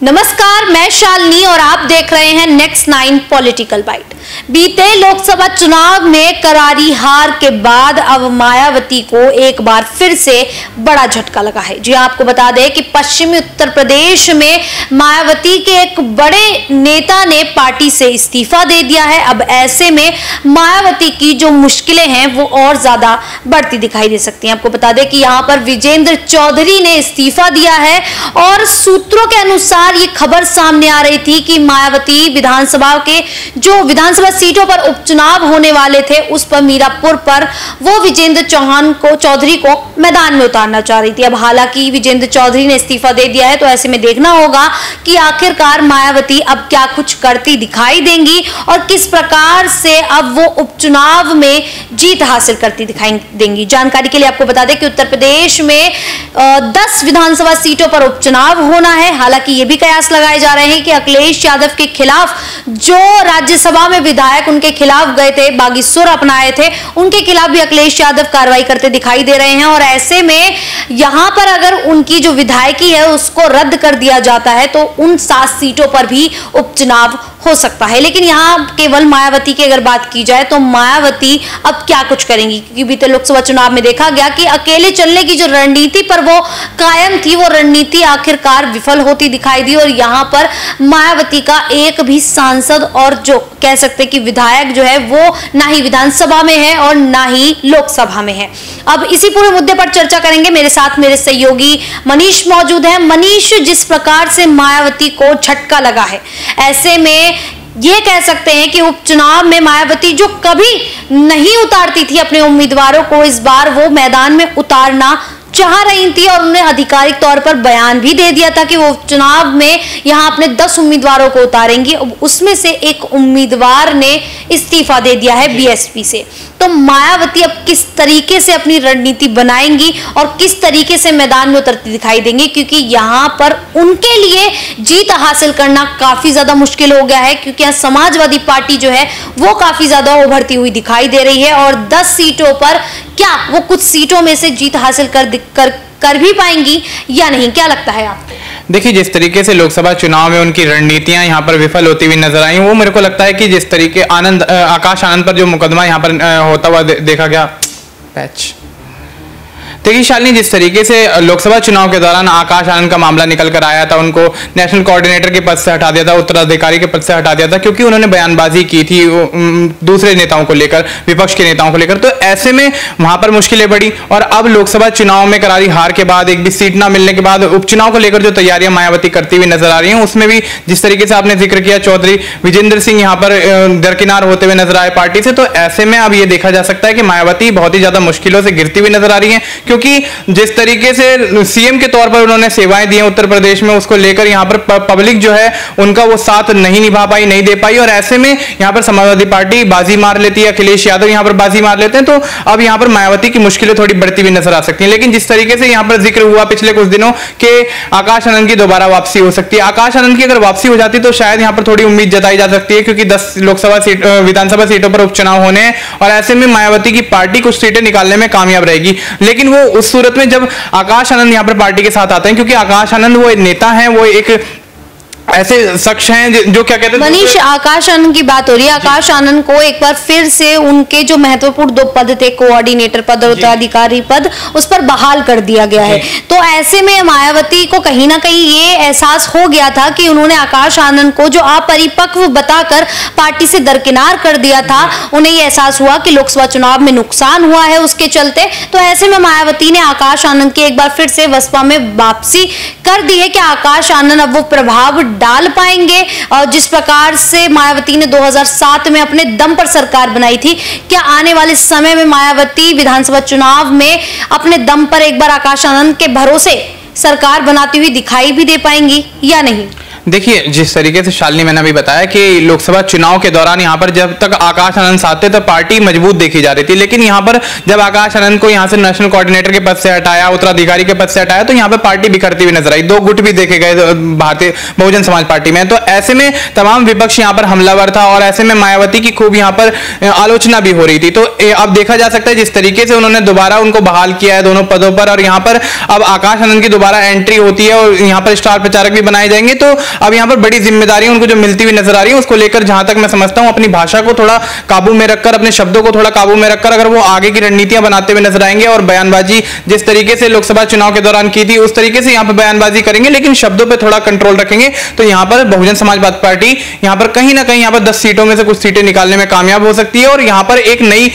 नमस्कार, मैं शालिनी और आप देख रहे हैं नेक्स्ट 9 पॉलिटिकल बाइट। बीते लोकसभा चुनाव में करारी हार के बाद अब मायावती को एक बार फिर से बड़ा झटका लगा है। जी आपको बता दें कि पश्चिमी उत्तर प्रदेश में मायावती के एक बड़े नेता ने पार्टी से इस्तीफा दे दिया है। अब ऐसे में मायावती की जो मुश्किलें हैं वो और ज्यादा बढ़ती दिखाई दे सकती हैं। आपको बता दें कि यहाँ पर विजेंद्र चौधरी ने इस्तीफा दिया है और सूत्रों के अनुसार ये खबर सामने आ रही थी कि मायावती विधानसभा के जो विधानसभा सीटों पर उपचुनाव होने वाले थे उस पर मीरापुर पर वो विजेंद्र चौधरी को मैदान में उतारना चाह रही थी। अब हालांकि विजेंद्र चौधरी ने इस्तीफा दे दिया है, तो ऐसे में देखना होगा कि आखिरकार मायावती अब क्या कुछ करती दिखाई देंगी और किस प्रकार से अब वो उपचुनाव में जीत हासिल करती दिखाई देंगी। जानकारी के लिए आपको बता दें कि उत्तर प्रदेश में 10 विधानसभा सीटों पर उपचुनाव होना है। हालांकि ये भी कयास लगाए जा रहे हैं कि अखिलेश यादव के खिलाफ जो राज्यसभा में विधायक उनके खिलाफ गए थे, बागी सुर अपनाए थे, उनके खिलाफ भी अखिलेश यादव कार्रवाई करते दिखाई दे रहे हैं। और ऐसे में यहां पर अगर उनकी जो विधायकी है उसको रद्द कर दिया जाता है तो उन 7 सीटों पर भी उपचुनाव हो सकता है। लेकिन यहां केवल मायावती की अगर बात की जाए तो मायावती अब क्या कुछ करेंगी, क्योंकि बीते लोकसभा चुनाव में देखा गया कि अकेले चलने की जो रणनीति पर वो कायम थी वो रणनीति आखिरकार विफल होती दिखाई दी। और यहां पर मायावती का एक भी सांसद और जो कह सकते कि विधायक जो है वो ना ही विधानसभा में है और ना ही लोकसभा में है। अब इसी पूरे मुद्दे पर चर्चा करेंगे। मेरे साथ मेरे सहयोगी मनीष मौजूद है। मनीष, जिस प्रकार से मायावती को झटका लगा है, ऐसे में ये कह सकते हैं कि उपचुनाव में मायावती जो कभी नहीं उतारती थी अपने उम्मीदवारों को, इस बार वो मैदान में उतारना चाह रही थी और उन्हें आधिकारिक तौर पर बयान भी दे दिया था कि वो चुनाव में यहां अपने 10 उम्मीदवारों को उतारेंगी। उसमें से एक उम्मीदवार ने इस्तीफा दे दिया है बीएसपी से। तो मायावती अब किस तरीके से अपनी रणनीति बनाएंगी और किस तरीके से मैदान में उतरती दिखाई देंगी, क्योंकि यहां पर उनके लिए जीत हासिल करना काफी ज्यादा मुश्किल हो गया है, क्योंकि यहाँ समाजवादी पार्टी जो है वो काफी ज्यादा उभरती हुई दिखाई दे रही है। और 10 सीटों पर क्या वो कुछ सीटों में से जीत हासिल कर भी पाएंगी या नहीं, क्या लगता है आपको? देखिए, जिस तरीके से लोकसभा चुनाव में उनकी रणनीतियां यहां पर विफल होती हुई नजर आई, वो मेरे को लगता है कि जिस तरीके आकाश आनंद पर जो मुकदमा यहां पर होता हुआ देखा गया, पैच देखिए शालिनी, जिस तरीके से लोकसभा चुनाव के दौरान आकाश आनंद का मामला निकल कर आया था, उनको नेशनल कोऑर्डिनेटर के पद से हटा दिया था, उत्तराधिकारी के पद से हटा दिया था, क्योंकि उन्होंने बयानबाजी की थी दूसरे नेताओं को लेकर, विपक्ष के नेताओं को लेकर। तो ऐसे में वहां पर मुश्किलें बढ़ी और अब लोकसभा चुनाव में करारी हार के बाद, एक भी सीट ना मिलने के बाद उपचुनाव को लेकर जो तैयारियां मायावती करती हुई नजर आ रही हैं, उसमें भी जिस तरीके से आपने जिक्र किया चौधरी विजेंद्र सिंह यहाँ पर दरकिनार होते हुए नजर आए पार्टी से। तो ऐसे में अब ये देखा जा सकता है कि मायावती बहुत ही ज्यादा मुश्किलों से गिरती हुई नजर आ रही है, क्योंकि जिस तरीके से सीएम के तौर पर उन्होंने सेवाएं दी हैं उत्तर प्रदेश में, उसको लेकर यहां पर पब्लिक जो है उनका वो साथ नहीं निभा पाई, नहीं दे पाई। और ऐसे में यहां पर समाजवादी पार्टी बाजी मार लेती है, अखिलेश यादव यहां पर बाजी मार लेते हैं। तो अब यहां पर मायावती की मुश्किलें थोड़ी बढ़ती हुई नजर आ सकती हैं। लेकिन जिस तरीके से यहां पर जिक्र हुआ पिछले कुछ दिनों के आकाश आनंद की दोबारा वापसी हो सकती है, आकाश आनंद की अगर वापसी हो जाती तो शायद यहां पर थोड़ी उम्मीद जताई जा सकती है, क्योंकि 10 विधानसभा सीटों पर उपचुनाव होने हैं और ऐसे में मायावती की पार्टी कुछ सीटें निकालने में कामयाब रहेगी। लेकिन वो उस सूरत में जब आकाश आनंद यहां पर पार्टी के साथ आते हैं, क्योंकि आकाश आनंद वो नेता हैं, वो एक ऐसे शख्स हैं जो क्या कहते हैं, मनीष, आकाश आनंद की बात हो रही है। आकाश आनंद को एक बार फिर से उनके जो महत्वपूर्ण 2 पद थे, कोऑर्डिनेटर पद और उत्तराधिकारी पद, उस पर बहाल कर दिया गया है। तो ऐसे में मायावती को कहीं ना कहीं ये एहसास हो गया था कि उन्होंने आकाश आनंद को जो अपरिपक्व बताकर पार्टी से दरकिनार कर दिया था, उन्हें ये एहसास हुआ कि लोकसभा चुनाव में नुकसान हुआ है उसके चलते। तो ऐसे में मायावती ने आकाश आनंद की एक बार फिर से बसपा में वापसी कर दी है कि आकाश आनंद अब वो प्रभाव डाल पाएंगे। और जिस प्रकार से मायावती ने 2007 में अपने दम पर सरकार बनाई थी, क्या आने वाले समय में मायावती विधानसभा चुनाव में अपने दम पर एक बार आकाश आनंद के भरोसे सरकार बनाती हुई दिखाई भी दे पाएंगी या नहीं? देखिए, जिस तरीके से शालिनी मैंने अभी बताया कि लोकसभा चुनाव के दौरान यहाँ पर जब तक आकाश आनंद साथ थे तो पार्टी मजबूत देखी जा रही थी, लेकिन यहाँ पर जब आकाश आनंद को यहाँ से नेशनल कोऑर्डिनेटर के पद से हटाया, उत्तराधिकारी के पद से हटाया, तो यहाँ पर पार्टी बिखरती हुई नजर आई। 2 गुट भी देखे गए भारतीय बहुजन समाज पार्टी में। तो ऐसे में तमाम विपक्ष यहाँ पर हमलावर था और ऐसे में मायावती की खूब यहाँ पर आलोचना भी हो रही थी। तो अब देखा जा सकता है जिस तरीके से उन्होंने दोबारा उनको बहाल किया है दोनों पदों पर, और यहाँ पर अब आकाश आनंद की दोबारा एंट्री होती है और यहाँ पर स्टार प्रचारक भी बनाए जाएंगे, तो अब यहाँ पर बड़ी जिम्मेदारी उनको जो मिलती हुई नजर आ रही है, उसको लेकर जहां तक मैं समझता हूं अपनी भाषा को थोड़ा काबू में रखकर, अपने शब्दों को थोड़ा काबू में रखकर अगर वो आगे की रणनीतियां बनाते हुए नजर आएंगे और बयानबाजी जिस तरीके से लोकसभा चुनाव के दौरान की थी उस तरीके से यहाँ पर बयानबाजी करेंगे, लेकिन शब्दों पर थोड़ा कंट्रोल रखेंगे, तो यहाँ पर बहुजन समाजवादी पार्टी यहाँ पर कहीं ना कहीं यहाँ पर 10 सीटों में से कुछ सीटें निकालने में कामयाब हो सकती है और यहाँ पर एक नई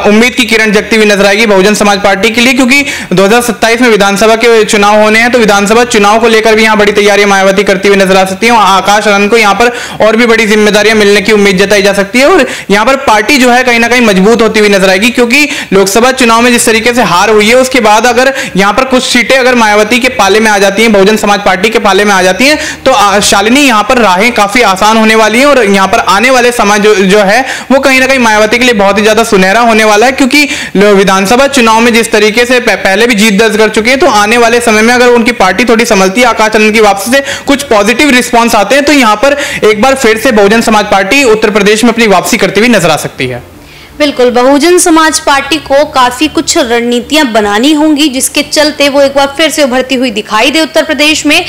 उम्मीद की किरण जगती हुई नजर आएगी बहुजन समाज पार्टी के लिए, क्योंकि 2027 में विधानसभा के चुनाव होने हैं, तो विधानसभा चुनाव को लेकर भी यहाँ बड़ी तैयारियां मायावती करती हुई नजर आ सकती है। आकाश आनंद को यहाँ पर और भी बड़ी जिम्मेदारियां मिलने की उम्मीद जताई जा सकती है और यहाँ पर पार्टी जो है कहीं ना कहीं मजबूत होती हुई नजर आएगी, क्योंकि लोकसभा चुनाव में जिस तरीके से हार हुई है उसके बाद अगर यहाँ पर कुछ सीटें अगर मायावती के पाले में आ जाती हैं, बहुजन समाज पार्टी के पाले में आ जाती हैं, तो शालिनी यहाँ पर राहें काफी आसान होने वाली हैं और यहाँ पर आने वाले समय जो है वो कहीं ना कहीं मायावती के लिए बहुत ही ज्यादा सुनहरा होने वाला है, क्योंकि विधानसभा चुनाव में जिस तरीके से पहले भी जीत दर्ज कर चुके हैं, तो आने वाले समय में अगर उनकी पार्टी थोड़ी संभलती है, आकाश आनंद की वापसी से कुछ पॉजिटिव रिस्पॉन्स आते हैं, तो यहाँ पर एक बार फिर से बहुजन समाज पार्टी उत्तर प्रदेश में अपनी वापसी करती हुई नजर आ सकती है। बिल्कुल, बहुजन समाज पार्टी को काफी कुछ रणनीतियां बनानी होंगी जिसके चलते वो एक बार फिर से उभरती हुई दिखाई दे उत्तर प्रदेश में,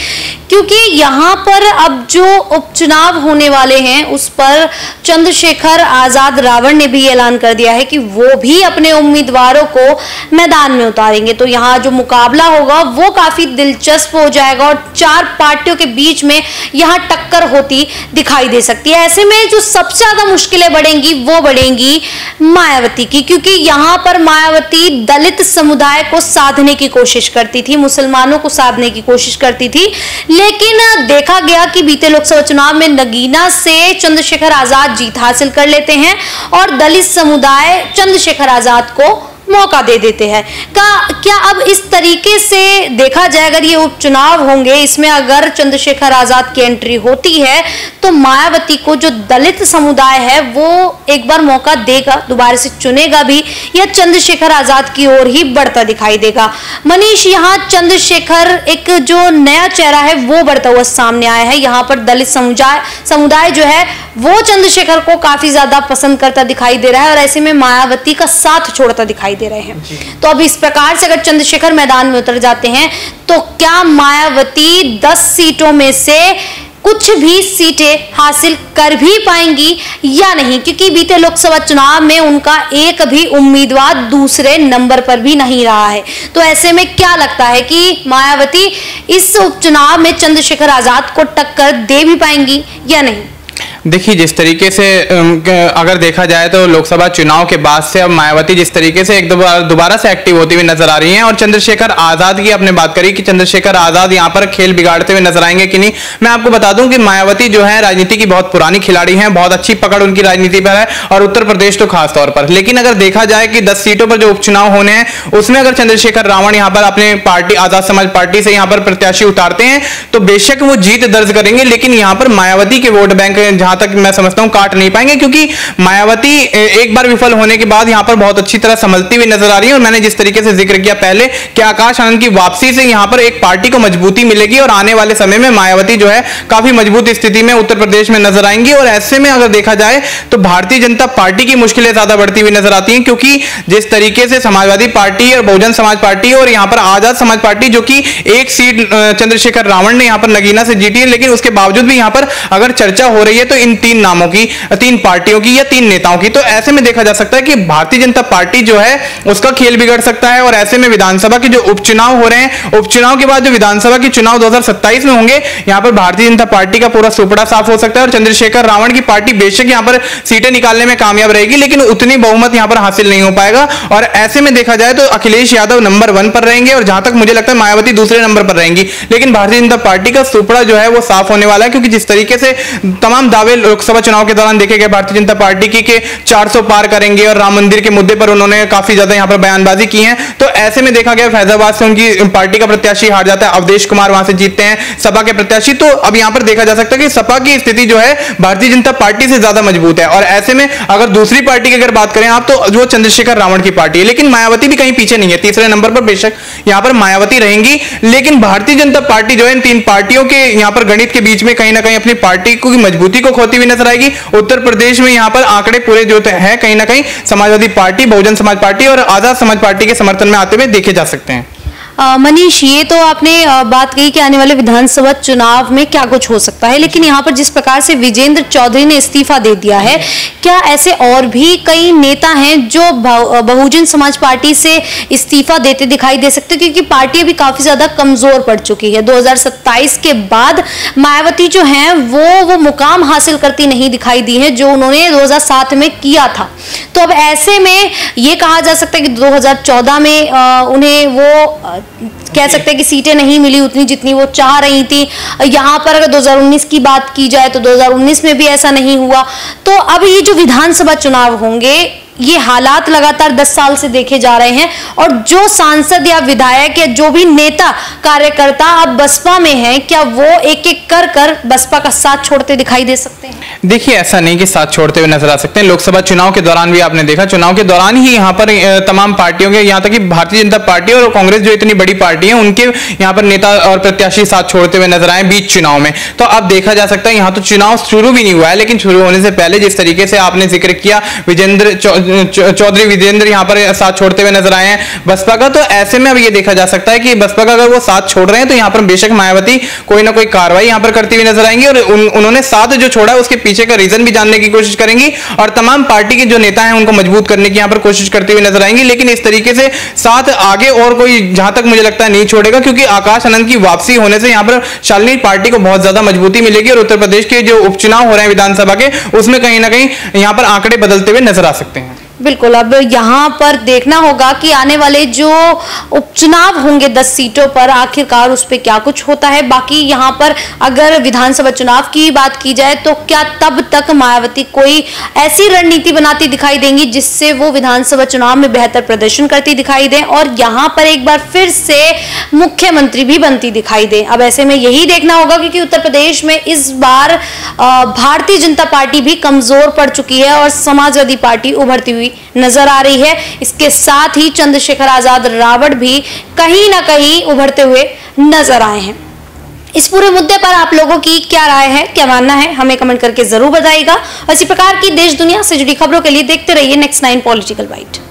क्योंकि यहाँ पर अब जो उपचुनाव होने वाले हैं उस पर चंद्रशेखर आजाद रावण ने भी ऐलान कर दिया है कि वो भी अपने उम्मीदवारों को मैदान में उतारेंगे। तो यहाँ जो मुकाबला होगा वो काफी दिलचस्प हो जाएगा और 4 पार्टियों के बीच में यहाँ टक्कर होती दिखाई दे सकती है। ऐसे में जो सबसे ज्यादा मुश्किलें बढ़ेंगी वो बढ़ेंगी मायावती की, क्योंकि यहाँ पर मायावती दलित समुदाय को साधने की कोशिश करती थी, मुसलमानों को साधने की कोशिश करती थी, लेकिन देखा गया कि बीते लोकसभा चुनाव में नगीना से चंद्रशेखर आजाद जीत हासिल कर लेते हैं और दलित समुदाय चंद्रशेखर आजाद को मौका दे देते हैं। क्या अब इस तरीके से देखा जाए, अगर ये उपचुनाव होंगे, इसमें अगर चंद्रशेखर आजाद की एंट्री होती है तो मायावती को जो दलित समुदाय है वो एक बार मौका देगा, दोबारा से चुनेगा भी, या चंद्रशेखर आजाद की ओर ही बढ़ता दिखाई देगा? मनीष, यहाँ चंद्रशेखर एक जो नया चेहरा है वो बढ़ता हुआ सामने आया है। यहाँ पर दलित समुदाय जो है वो चंद्रशेखर को काफी ज्यादा पसंद करता दिखाई दे रहा है और ऐसे में मायावती का साथ छोड़ता दिखाई दे रहे हैं। तो अब इस प्रकार से अगर चंद्रशेखर मैदान में उतर जाते हैं तो क्या मायावती 10 सीटों में से कुछ भी सीटें हासिल कर भी पाएंगी या नहीं? क्योंकि बीते लोकसभा चुनाव में उनका एक भी उम्मीदवार दूसरे नंबर पर भी नहीं रहा है। तो ऐसे में क्या लगता है कि मायावती इस उपचुनाव में चंद्रशेखर आजाद को टक्कर दे भी पाएंगी या नहीं? देखिए, जिस तरीके से अगर देखा जाए तो लोकसभा चुनाव के बाद से अब मायावती जिस तरीके से एक दोबारा से एक्टिव होती हुई नजर आ रही हैं और चंद्रशेखर आजाद की आपने बात करी कि चंद्रशेखर आजाद यहां पर खेल बिगाड़ते हुए नजर आएंगे कि नहीं। मैं आपको बता दूं कि मायावती जो है राजनीति की बहुत पुरानी खिलाड़ी हैं, बहुत अच्छी पकड़ उनकी राजनीति पर है और उत्तर प्रदेश तो खास तौर पर। लेकिन अगर देखा जाए कि 10 सीटों पर जो उपचुनाव होने हैं उसमें अगर चंद्रशेखर रावण यहां पर अपने पार्टी आजाद समाज पार्टी से यहां पर प्रत्याशी उतारते हैं तो बेशक वो जीत दर्ज करेंगे, लेकिन यहां पर मायावती के वोट बैंक जहां तक मैं समझता हूं काट नहीं पाएंगे, क्योंकि मायावती एक बार विफल होने के बाद यहां पर बहुत अच्छी तरह संभलती हुई नजर आ रही है। और मैंने जिस तरीके से जिक्र किया पहले कि आकाश आनंद की वापसी से यहां पर एक पार्टी को मजबूती मिलेगी और आने वाले समय में मायावती जो है काफी मजबूत स्थिति में उत्तर प्रदेश में नजर आएंगी। और ऐसे में अगर देखा जाए तो भारतीय जनता पार्टी की मुश्किलें ज्यादा बढ़ती हुई नजर आती हैं, क्योंकि जिस तरीके से समाजवादी पार्टी और बहुजन समाज पार्टी और यहां पर आजाद समाज पार्टी जो कि एक सीट चंद्रशेखर रावण ने यहां पर नगीना से जीती है, लेकिन उसके बावजूद भी यहां पर अगर चर्चा हो रही है तो इन 3 नामों की, 3 पार्टियों की या 3 नेताओं की। तो ऐसे में देखा जा सकता है कि भारतीय जनता पार्टी जो है उसका खेल बिगड़ सकता है। और ऐसे में विधानसभा के जो उपचुनाव हो रहे हैं, उपचुनाव के बाद जो विधानसभा के चुनाव 2027 में होंगे, यहां पर भारतीय जनता पार्टी का पूरा सुपड़ा साफ हो सकता है और चंद्रशेखर रावण की पार्टी बेशक यहां पर सीटें निकालने में कामयाब रहेगी, लेकिन उतनी बहुमत यहां पर हासिल नहीं हो पाएगा। और ऐसे में देखा जाए तो अखिलेश यादव नंबर 1 पर रहेंगे और जहां तक मुझे लगता है मायावती दूसरे नंबर पर रहेंगी, लेकिन भारतीय जनता पार्टी का सुपड़ा जो है वो साफ होने वाला है, क्योंकि जिस तरीके से तमाम दावे दावे लोकसभा चुनाव के दौरान देखे गए भारतीय जनता पार्टी की कि 400 पार करेंगे और राम मंदिर के मुद्दे पर उन्होंने काफी ज्यादा यहाँ पर बयानबाजी की है। तो ऐसे में देखा गया फैजाबाद से उनकी पार्टी का प्रत्याशी हार जाता है, अवधेश कुमार वहां से जीतते हैं सपा के प्रत्याशी। तो अब यहां पर देखा जा सकता है कि सपा की स्थिति जो है भारतीय जनता पार्टी से ज्यादा मजबूत है। और ऐसे में अगर दूसरी पार्टी की अगर बात करें आप, तो जो चंद्रशेखर रावण की पार्टी है, लेकिन मायावती भी कहीं पीछे नहीं है। तीसरे नंबर पर बेशक यहां पर मायावती रहेंगी, लेकिन भारतीय जनता पार्टी जो है इन तीन पार्टियों के यहां पर गणित के बीच में कहीं ना कहीं अपनी पार्टी को मजबूती को खोती हुई नजर आएगी। उत्तर प्रदेश में यहां पर आंकड़े पूरे जो है कहीं ना कहीं समाजवादी पार्टी, बहुजन समाज पार्टी और आजाद समाज पार्टी के समर्थन में आते हुए देखे जा सकते हैं। मनीष, ये तो आपने बात कही कि आने वाले विधानसभा चुनाव में क्या कुछ हो सकता है, लेकिन यहाँ पर जिस प्रकार से विजेंद्र चौधरी ने इस्तीफा दे दिया है, क्या ऐसे और भी कई नेता हैं जो बहुजन समाज पार्टी से इस्तीफा देते दिखाई दे सकते हैं? क्योंकि पार्टी अभी काफी ज्यादा कमजोर पड़ चुकी है। 2027 के बाद मायावती जो हैं वो मुकाम हासिल करती नहीं दिखाई दी है जो उन्होंने 2007 में किया था। तो अब ऐसे में ये कहा जा सकता है कि 2014 में उन्हें वो कह सकते हैं कि सीटें नहीं मिली उतनी जितनी वो चाह रही थी। यहाँ पर अगर 2019 की बात की जाए तो 2019 में भी ऐसा नहीं हुआ। तो अब ये जो विधानसभा चुनाव होंगे, ये हालात लगातार 10 साल से देखे जा रहे हैं और जो सांसद या विधायक या जो भी नेता कार्यकर्ता अब बसपा में हैं, क्या वो एक एक कर बसपा का साथ छोड़ते दिखाई दे सकते हैं? देखिए, ऐसा नहीं कि साथ छोड़ते हुए नजर आ सकते हैं। लोकसभा चुनाव के दौरान भी आपने देखा, चुनाव के दौरान ही यहाँ पर तमाम पार्टियों के, यहाँ तक कि भारतीय जनता पार्टी और कांग्रेस जो इतनी बड़ी पार्टी है, उनके यहाँ पर नेता और प्रत्याशी साथ छोड़ते हुए नजर आए बीच चुनाव में। तो अब देखा जा सकता है, यहाँ तो चुनाव शुरू भी नहीं हुआ है, लेकिन शुरू होने से पहले जिस तरीके से आपने जिक्र किया चौधरी विजेंद्र यहाँ पर साथ छोड़ते हुए नजर आए हैं बसपा का, तो ऐसे में अब ये देखा जा सकता है कि बसपा का अगर वो साथ छोड़ रहे हैं तो यहाँ पर बेशक मायावती कोई ना कोई कार्रवाई यहाँ पर करती हुई नजर आएंगी और उन्होंने साथ जो छोड़ा है उसके पीछे का रीजन भी जानने की कोशिश करेंगी और तमाम पार्टी के जो नेता हैं उनको मजबूत करने की यहाँ पर कोशिश करती हुई नजर आएंगी। लेकिन इस तरीके से साथ आगे और कोई जहां तक मुझे लगता है नहीं छोड़ेगा, क्योंकि आकाश आनंद की वापसी होने से यहाँ पर शालिनी पार्टी को बहुत ज्यादा मजबूती मिलेगी और उत्तर प्रदेश के जो उपचुनाव हो रहे हैं विधानसभा के, उसमें कहीं ना कहीं यहाँ पर आंकड़े बदलते हुए नजर आ सकते हैं। बिल्कुल, अब यहाँ पर देखना होगा कि आने वाले जो उपचुनाव होंगे 10 सीटों पर आखिरकार उस पर क्या कुछ होता है। बाकी यहाँ पर अगर विधानसभा चुनाव की बात की जाए तो क्या तब तक मायावती कोई ऐसी रणनीति बनाती दिखाई देंगी जिससे वो विधानसभा चुनाव में बेहतर प्रदर्शन करती दिखाई दें और यहाँ पर एक बार फिर से मुख्यमंत्री भी बनती दिखाई दे। अब ऐसे में यही देखना होगा, क्योंकि उत्तर प्रदेश में इस बार भारतीय जनता पार्टी भी कमजोर पड़ चुकी है और समाजवादी पार्टी उभरती हुई नजर आ रही है। इसके साथ ही चंद्रशेखर आजाद रावण भी कहीं ना कहीं उभरते हुए नजर आए हैं। इस पूरे मुद्दे पर आप लोगों की क्या राय है, क्या मानना है, हमें कमेंट करके जरूर बताइएगा। और इसी प्रकार की देश दुनिया से जुड़ी खबरों के लिए देखते रहिए नेक्स्ट 9 पॉलिटिकल बाइट।